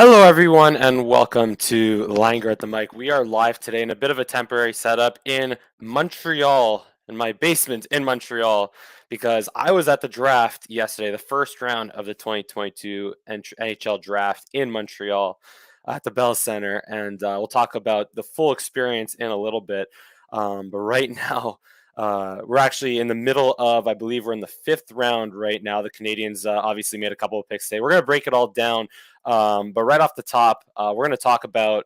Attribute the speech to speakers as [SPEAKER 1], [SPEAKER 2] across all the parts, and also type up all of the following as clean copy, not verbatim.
[SPEAKER 1] Hello, everyone, and welcome to Langer at the Mic. We are live today in a bit of a temporary setup in Montreal, in my basement in Montreal, because I was at the draft yesterday, the first round of the 2022 NHL Draft in Montreal at the Bell Center, and we'll talk about the full experience in a little bit. But right now, we're actually in the middle of, I believe we're in the fifth round right now. The Canadians obviously made a couple of picks today. We're going to break it all down. But right off the top, we're going to talk about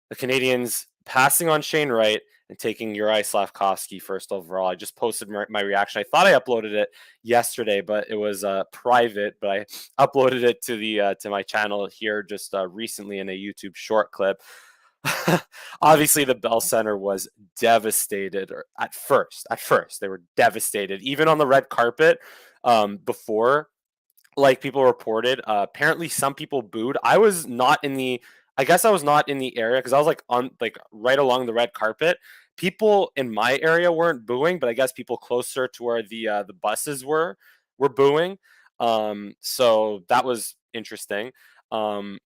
[SPEAKER 1] the Canadians passing on Shane Wright and taking Juraj Slafkovsky first overall. I just posted my reaction. I thought I uploaded it yesterday, but it was private. But I uploaded it to my channel here just recently in a YouTube short clip. Obviously, the Bell Center was devastated. Or at first, they were devastated. Even on the red carpet, before, like people reported, apparently some people booed. I was not in the. I guess I was not in the area because I was like right along the red carpet. People in my area weren't booing, but I guess people closer to where the buses were booing. So that was interesting. And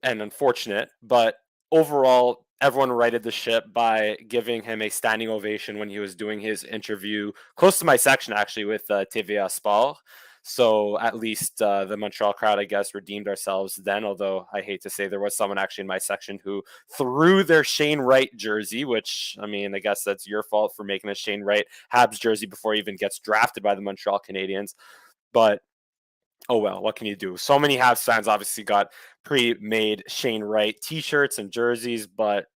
[SPEAKER 1] unfortunate, but overall, everyone righted the ship by giving him a standing ovation when he was doing his interview close to my section, actually, with TVA Sport. So at least the Montreal crowd, I guess, redeemed ourselves then, although I hate to say there was someone actually in my section who threw their Shane Wright jersey, which, I mean, I guess that's your fault for making a Shane Wright Habs jersey before he even gets drafted by the Montreal Canadiens. But oh well, what can you do? So many Habs fans obviously got pre-made Shane Wright T-shirts and jerseys, but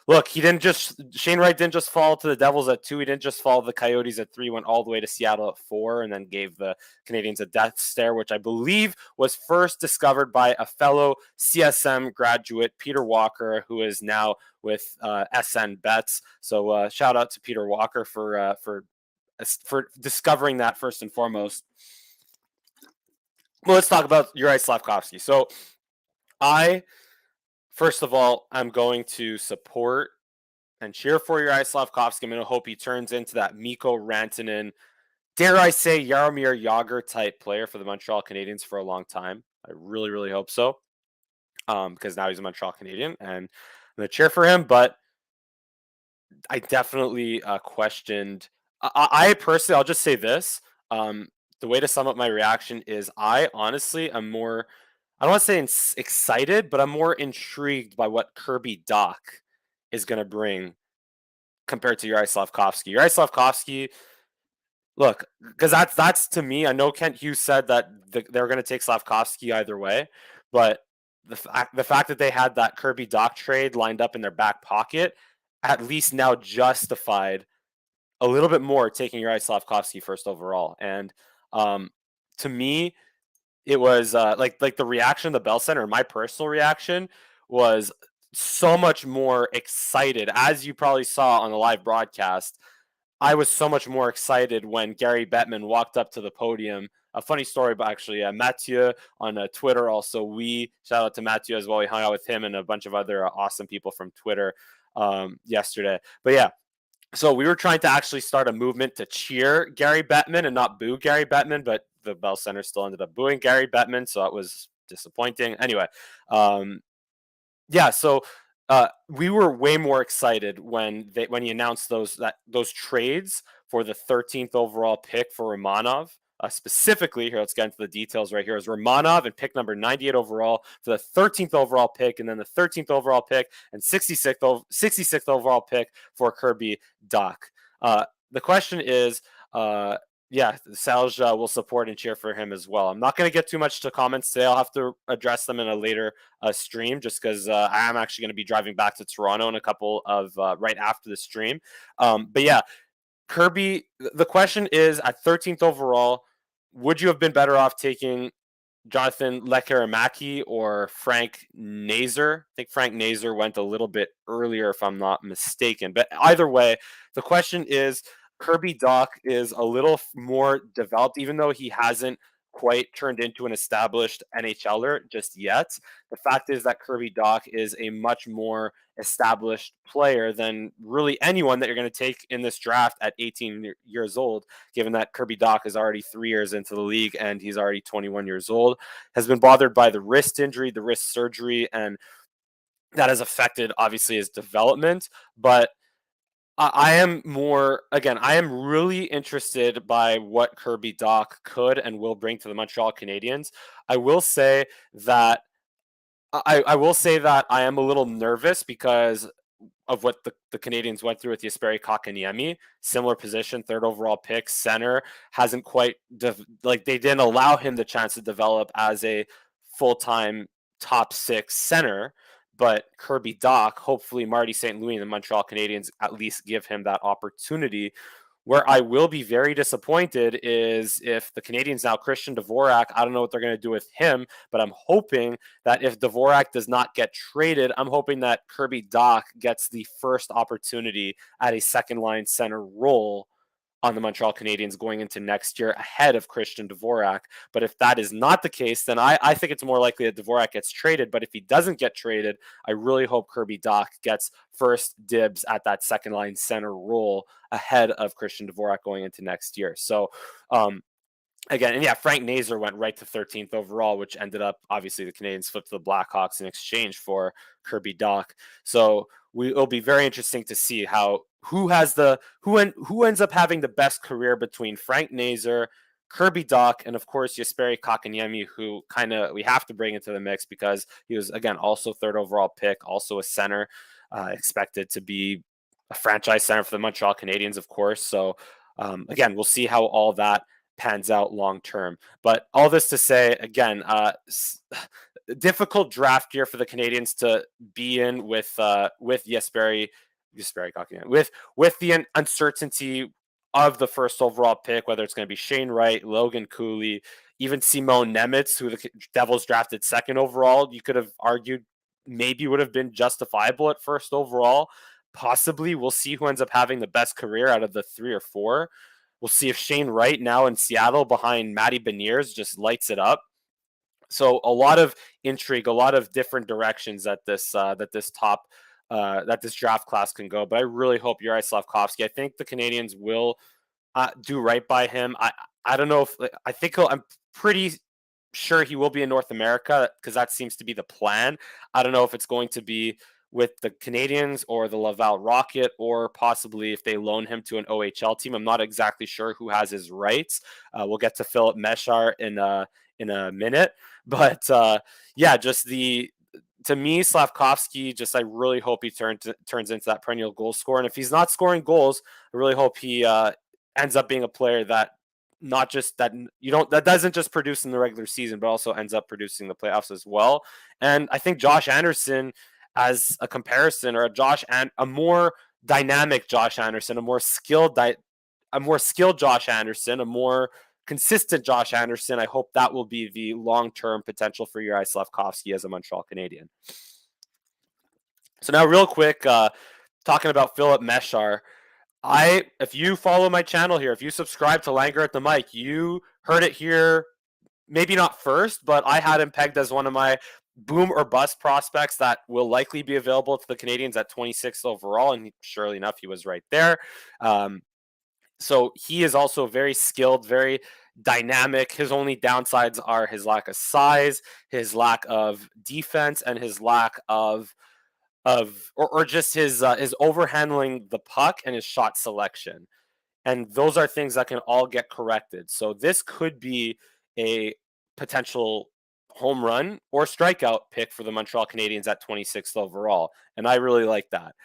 [SPEAKER 1] look, Shane Wright didn't just fall to the Devils at 2. He didn't just fall to the Coyotes at 3. Went all the way to Seattle at 4, and then gave the Canadians a death stare, which I believe was first discovered by a fellow CSM graduate, Peter Walker, who is now with SN Bets. So shout out to Peter Walker for discovering that first and foremost. Well, let's talk about Juraj Slafkovsky. So first of all, I'm going to support and cheer for Juraj Slafkovsky. I'm going to hope he turns into that Mikko Rantanen, dare I say, Jaromir Jagr type player for the Montreal Canadiens for a long time. I really, really hope so, because now he's a Montreal Canadian, and I'm going to cheer for him. But I definitely questioned. I personally, I'll just say this. The way to sum up my reaction is I honestly am more, I don't want to say excited, but I'm more intrigued by what Kirby Dach is going to bring compared to Juraj Slafkovsky. Juraj Slafkovsky, look, because that's to me, I know Kent Hughes said that they're going to take Slafkovsky either way, but the fact that they had that Kirby Dach trade lined up in their back pocket at least now justified a little bit more taking Juraj Slafkovsky first overall. And to me, it was like the reaction of the Bell Center, my personal reaction was so much more excited. As you probably saw on the live broadcast, I was so much more excited when Gary Bettman walked up to the podium. A funny story, but actually, Mathieu on Twitter also. Shout out to Mathieu as well. We hung out with him and a bunch of other awesome people from Twitter yesterday. But yeah, so we were trying to actually start a movement to cheer Gary Bettman and not boo Gary Bettman, but the Bell Center still ended up booing Gary Bettman, so that was disappointing. Anyway, yeah, so we were way more excited when he announced those trades for the 13th overall pick for Romanov. Specifically, here, let's get into the details right here. Is Romanov and pick number 98 overall for the 13th overall pick, and then the 13th overall pick and 66th overall pick for Kirby Dach. The question is, yeah, Salge will support and cheer for him as well. I'm not going to get too much to comments today. I'll have to address them in a later stream just because I am actually going to be driving back to Toronto in a couple of right after the stream. But yeah, Kirby, the question is at 13th overall, would you have been better off taking Jonathan Lekkerimäki or Frank Nazar? I think Frank Nazar went a little bit earlier, if I'm not mistaken. But either way, the question is, Kirby Dach is a little more developed, even though he hasn't quite turned into an established NHLer just yet. The fact is that Kirby Dach is a much more established player than really anyone that you're going to take in this draft at 18 years old, given that Kirby Dach is already 3 years into the league and he's already 21 years old, has been bothered by the wrist injury, the wrist surgery, and that has affected obviously his development. But I am more, again, I am really interested by what Kirby Dach could and will bring to the Montreal Canadiens. I will say that I will say that I am a little nervous because of what the Canadians went through with Jesperi Kotkaniemi. Similar position, third overall pick, center, hasn't quite like they didn't allow him the chance to develop as a full-time top 6 center. But Kirby Dach, hopefully Marty St. Louis and the Montreal Canadiens at least give him that opportunity. Where I will be very disappointed is if the Canadiens now, Christian Dvorak, I don't know what they're going to do with him, but I'm hoping that if Dvorak does not get traded, I'm hoping that Kirby Dach gets the first opportunity at a second line center role on the Montreal Canadiens going into next year ahead of Christian Dvorak. But if that is not the case, then I think it's more likely that Dvorak gets traded. But if he doesn't get traded, I really hope Kirby Dach gets first dibs at that second line center role ahead of Christian Dvorak going into next year. So, again, and yeah, Frank Nazar went right to 13th overall, which ended up, obviously, the Canadiens flipped to the Blackhawks in exchange for Kirby Dach. So it'll be very interesting to see who ends up having the best career between Frank Nazar, Kirby Dach, and of course Jesperi Kotkaniemi, who we have to bring into the mix because he was, again, also third overall pick, also a center, expected to be a franchise center for the Montreal Canadiens, of course. So again, we'll see how all that pans out long term. But all this to say, again, difficult draft year for the Canadiens to be in with Jesperi Kotkaniemi, with the uncertainty of the first overall pick, whether it's going to be Shane Wright, Logan Cooley, even Simon Nemitz, who the Devils drafted second overall. You could have argued maybe would have been justifiable at first overall. Possibly, we'll see who ends up having the best career out of the 3 or 4. We'll see if Shane Wright now in Seattle behind Matty Beniers just lights it up. So a lot of intrigue, a lot of different directions that this draft class can go. But I really hope Juraj Slafkovsky. I think the Canadiens will do right by him. I don't know if I'm pretty sure he will be in North America because that seems to be the plan. I don't know if it's going to be with the Canadiens or the Laval Rocket, or possibly if they loan him to an OHL team. I'm not exactly sure who has his rights. We'll get to Filip Mesar in a minute, but yeah, to me, Slafkovsky, I really hope he turns into that perennial goal scorer. And if he's not scoring goals, I really hope he ends up being a player that that doesn't just produce in the regular season, but also ends up producing in the playoffs as well. And I think Josh Anderson, as a comparison, or a more dynamic Josh Anderson, a more skilled Josh Anderson, a more consistent Josh Anderson. I hope that will be the long-term potential for Juraj Slafkovsky as a Montreal Canadian. So now real quick, talking about Filip Mesar. If you follow my channel here, if you subscribe to Langer at the Mic, you heard it here, maybe not first, but I had him pegged as one of my boom or bust prospects that will likely be available to the Canadiens at 26th overall, and surely enough, he was right there. So he is also very skilled, very dynamic. His only downsides are his lack of size, his lack of defense, and his lack of just his overhandling the puck and his shot selection. And those are things that can all get corrected. So this could be a potential home run or strikeout pick for the Montreal Canadiens at 26th overall. And I really like that.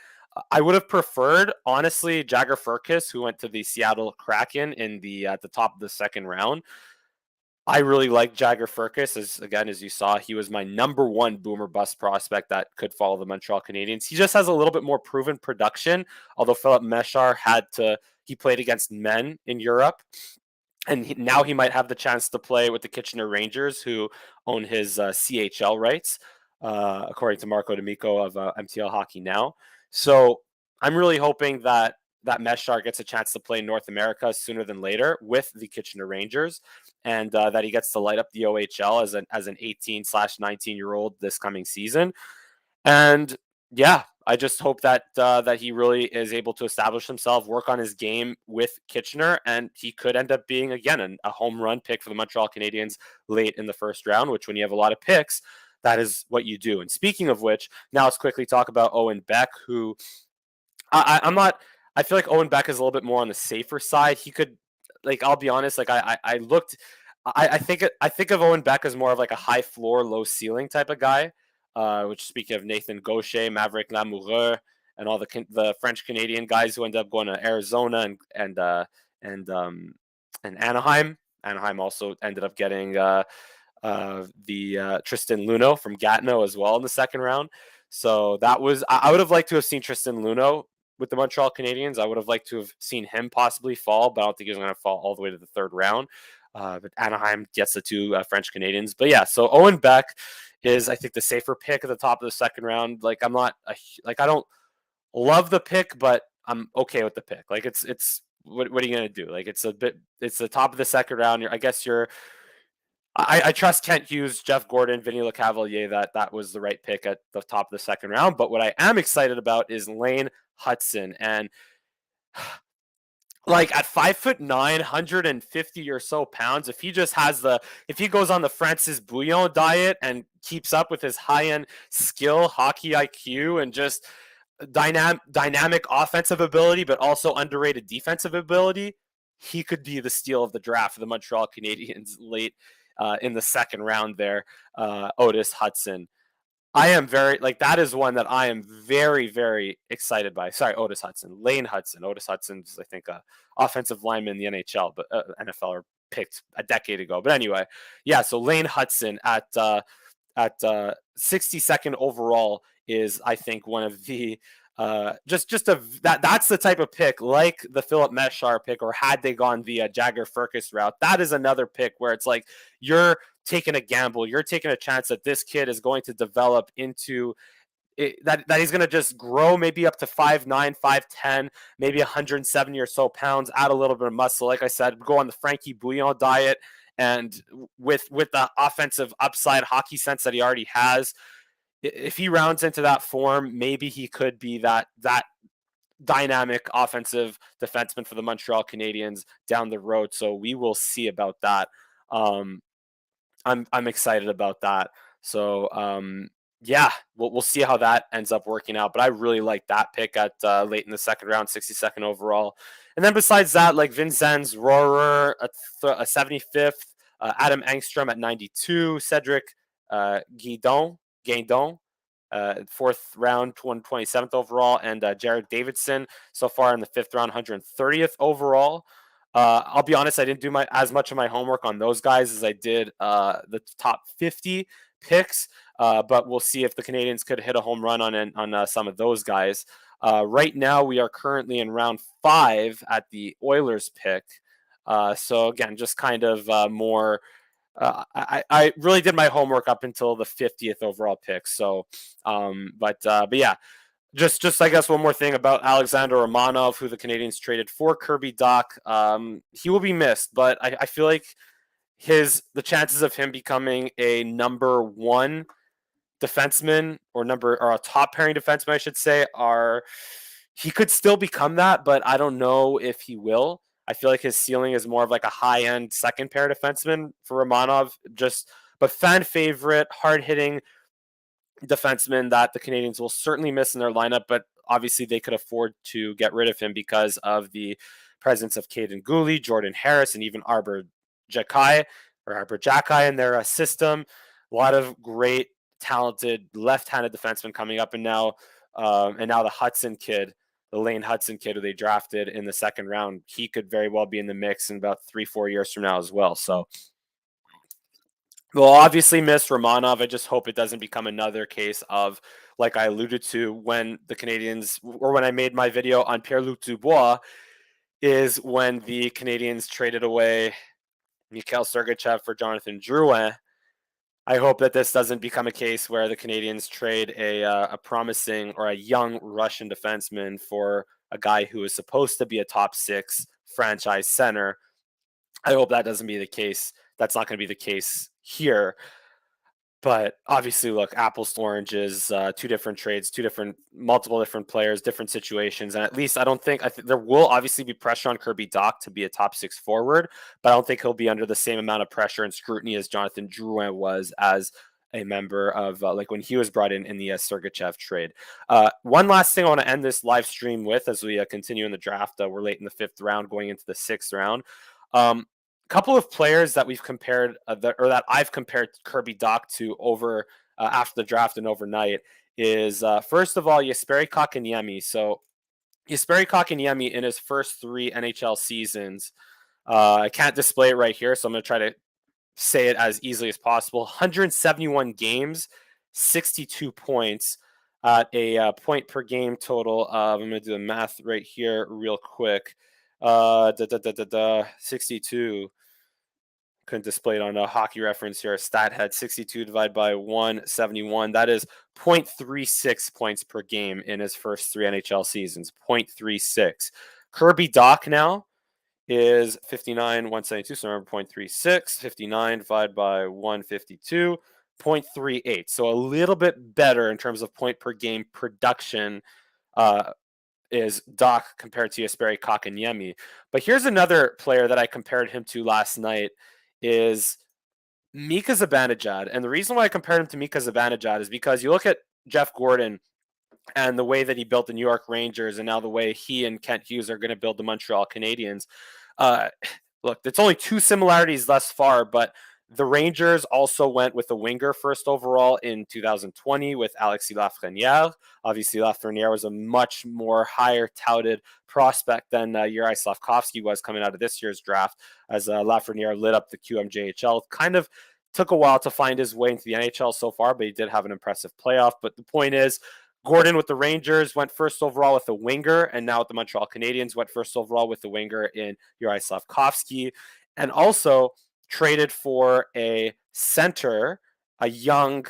[SPEAKER 1] I would have preferred, honestly, Jagger Firkus, who went to the Seattle Kraken in at the top of the second round. I really like Jagger Firkus. As you saw, he was my number one boomer bust prospect that could follow the Montreal Canadiens. He just has a little bit more proven production, although Filip Mesar he played against men in Europe. And now he might have the chance to play with the Kitchener Rangers, who own his CHL rights, according to Marco D'Amico of MTL Hockey Now. So I'm really hoping that that Mesar gets a chance to play North America sooner than later with the Kitchener Rangers, and that he gets to light up the OHL as an 18/19-year-old this coming season. And yeah, I just hope that that he really is able to establish himself, work on his game with Kitchener, and he could end up being again a home run pick for the Montreal Canadiens late in the first round. Which, when you have a lot of picks, that is what you do. And speaking of which, now let's quickly talk about Owen Beck, who I'm not. I feel like Owen Beck is a little bit more on the safer side. He could, like, I'll be honest. Like, I looked. I think of Owen Beck as more of like a high floor, low ceiling type of guy. Which, speaking of Nathan Gaucher, Maverick Lamoureux, and all the French Canadian guys who end up going to Arizona and Anaheim. Anaheim also ended up getting the Tristan Luneau from Gatineau as well in the second round. So that was, I would have liked to have seen Tristan Luneau with the Montreal Canadiens. I would have liked to have seen him possibly fall, but I don't think he was going to fall all the way to the third round. But Anaheim gets the two French Canadians. But yeah, so Owen Beck is, I think, the safer pick at the top of the second round. Like, I don't love the pick, but I'm okay with the pick. Like, it's what are you going to do? Like, it's the top of the second round. I trust Kent Hughes, Jeff Gordon, Vinny LeCavalier that was the right pick at the top of the second round. But what I am excited about is Lane Hutson. And like, at 5'9", 150 or so pounds, if he goes on the Francis Bouillon diet and keeps up with his high-end skill, hockey IQ, and just dynamic offensive ability, but also underrated defensive ability, he could be the steal of the draft for the Montreal Canadiens late in the second round there. Otis Hutson. I am that is one that I am very, very excited by. Sorry, Otis Hudson, Lane Hutson. Otis Hudson's, I think, offensive lineman in the NHL, but NFL are picked a decade ago. But anyway, yeah. So Lane Hutson at 62nd overall is, I think, one of the that's the type of pick, like the Filip Mesar pick, or had they gone the Jagger Firkus route, that is another pick where it's like you're taking a gamble, you're taking a chance that this kid is going to develop into that he's going to just grow maybe up to 5'9", 5'10", maybe 170 or so pounds, add a little bit of muscle. Like I said, go on the Frankie Bouillon diet, and with the offensive upside, hockey sense that he already has, if he rounds into that form, maybe he could be that dynamic offensive defenseman for the Montreal Canadiens down the road. So we will see about that. I'm excited about that. So yeah, we'll see how that ends up working out. But I really like that pick at late in the second round, 62nd overall. And then besides that, like Vincenz Rohrer at 75th, Adam Engstrom at 92, Cedric Guindon, fourth round, 127th overall, and Jared Davidson so far in the fifth round, 130th overall. I'll be honest, I didn't do as much of my homework on those guys as I did the top 50 picks, but we'll see if the Canadiens could hit a home run on some of those guys. Right now, we are currently in round 5 at the Oilers pick. So again, just kind of more. I really did my homework up until the 50th overall pick. So, but yeah. Just I guess one more thing about Alexander Romanov, who the Canadiens traded for Kirby Dach. He will be missed, but I feel like the chances of him becoming a number one defenseman or a top pairing defenseman, I should say, he could still become that, but I don't know if he will. I feel like his ceiling is more of like a high end second pair defenseman for Romanov. But fan favorite, hard hitting defenseman that the Canadiens will certainly miss in their lineup, but obviously they could afford to get rid of him because of the presence of Caden Gooley, Jordan Harris, and even Arbor Jakai in their system. A lot of great, talented left-handed defensemen coming up, and now the Hutson kid, the Lane Hutson kid who they drafted in the second round, he could very well be in the mix in about 3-4 years from now as well. So we'll obviously miss Romanov. I just hope it doesn't become another case of, like I alluded to when the Canadiens, or when I made my video on Pierre-Luc Dubois, is when the Canadiens traded away Mikhail Sergachev for Jonathan Drouin. I hope that this doesn't become a case where the Canadiens trade a promising or a young Russian defenseman for a guy who is supposed to be a top 6 franchise center. I hope that doesn't be the case. That's not going to be the case here. But obviously, look, apples to oranges, two different trades, multiple different players, different situations. And at least I think there will obviously be pressure on Kirby Dach to be a top 6 forward, but I don't think he'll be under the same amount of pressure and scrutiny as Jonathan Drouin was as a member of like when he was brought in the Sergachev trade. One last thing I want to end this live stream with as we continue in the draft. We're late in the 5th round, going into the 6th round. Couple of players that we've compared that I've compared Kirby Dach to over after the draft and overnight is first of all Jesperi Kotkaniemi. So Jesperi Kotkaniemi in his first 3 NHL seasons, I can't display it right here, so I'm going to try to say it as easily as possible. 171 games, 62 points at a point per game total of, I'm going to do the math right here real quick. 62. Couldn't display it on a hockey reference here. Stat head 62 divided by 171. That is 0.36 points per game in his first 3 NHL seasons. 0.36. Kirby Dach now is 59, 172. So remember 0.36. 59 divided by 152. 0.38. So a little bit better in terms of point per game production is Dach compared to Jesperi Kotkaniemi. But here's another player that I compared him to last night is Mika Zibanejad. And the reason why I compared him to Mika Zibanejad is because you look at Jeff Gordon and the way that he built the New York Rangers and now the way he and Kent Hughes are going to build the Montreal Canadiens. Look, it's only 2 similarities thus far, but the Rangers also went with a winger first overall in 2020 with Alexis Lafrenière. Obviously, Lafrenière was a much more higher touted prospect than Juraj Slafkovsky was coming out of this year's draft, as Lafrenière lit up the QMJHL. Kind of took a while to find his way into the NHL so far, but he did have an impressive playoff. But the point is, Gordon with the Rangers went first overall with a winger, and now with the Montreal Canadiens went first overall with the winger in Juraj Slafkovsky. And also traded for a center, a young,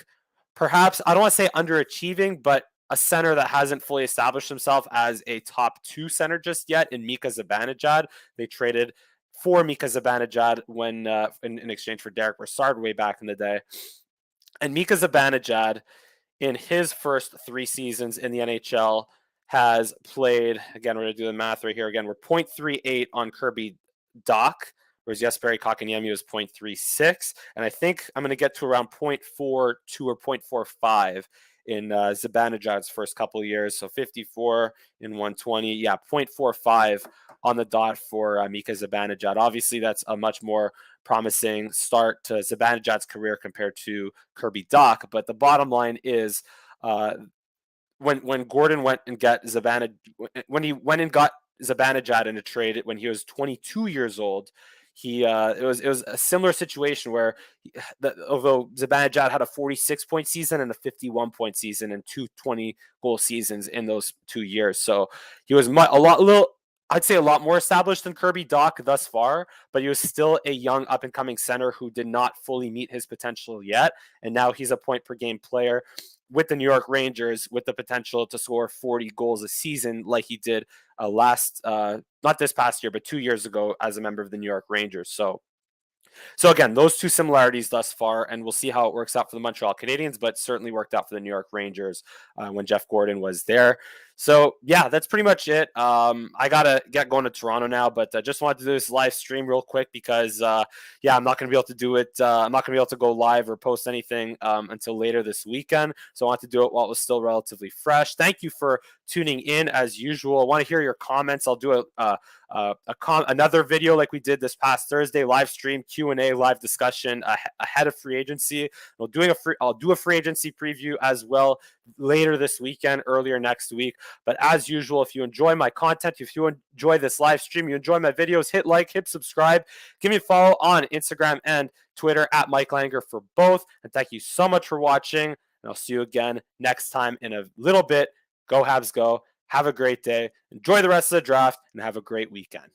[SPEAKER 1] perhaps, I don't want to say underachieving, but a center that hasn't fully established himself as a top 2 center just yet in Mika Zibanejad. They traded for Mika Zibanejad when in exchange for Derek Brassard way back in the day. And Mika Zibanejad, in his first 3 seasons in the NHL, has played, again, we're going to do the math right here. Again, we're 0.38 on Kirby Dach, whereas Jesperi Kotkaniemi was 0.36. And I think I'm going to get to around 0.42 or 0.45 in Zibanejad's first couple of years. So 54 in 120. Yeah, 0.45 on the dot for Mika Zibanejad. Obviously, that's a much more promising start to Zibanejad's career compared to Kirby Dach. But the bottom line is when Gordon went and got Zibanejad, when he went and got Zibanejad in a trade when he was 22 years old, it was a similar situation where although Zibanejad had a 46-point season and a 51-point season and 2 20-goal seasons in those 2 years, so he was I'd say a lot more established than Kirby Dach thus far, but he was still a young up-and-coming center who did not fully meet his potential yet, and now he's a point-per-game player with the New York Rangers with the potential to score 40 goals a season like he did not this past year, but 2 years ago as a member of the New York Rangers. So again, those 2 similarities thus far, and we'll see how it works out for the Montreal Canadiens, but certainly worked out for the New York Rangers when Jeff Gordon was there. So yeah, that's pretty much it. I gotta get going to Toronto now, but just wanted to do this live stream real quick because I'm not gonna be able to do it. I'm not gonna be able to go live or post anything until later this weekend. So I want to do it while it was still relatively fresh. Thank you for tuning in as usual. I want to hear your comments. I'll do another video like we did this past Thursday, live stream Q&A, live discussion ahead of free agency. I'll do a free agency preview as well later this weekend, earlier next week. But as usual, if you enjoy my content, if you enjoy this live stream, you enjoy my videos, hit like, hit subscribe, give me a follow on Instagram and Twitter at Mike Langer for both. And thank you so much for watching. And I'll see you again next time in a little bit. Go Habs go. Have a great day. Enjoy the rest of the draft and have a great weekend.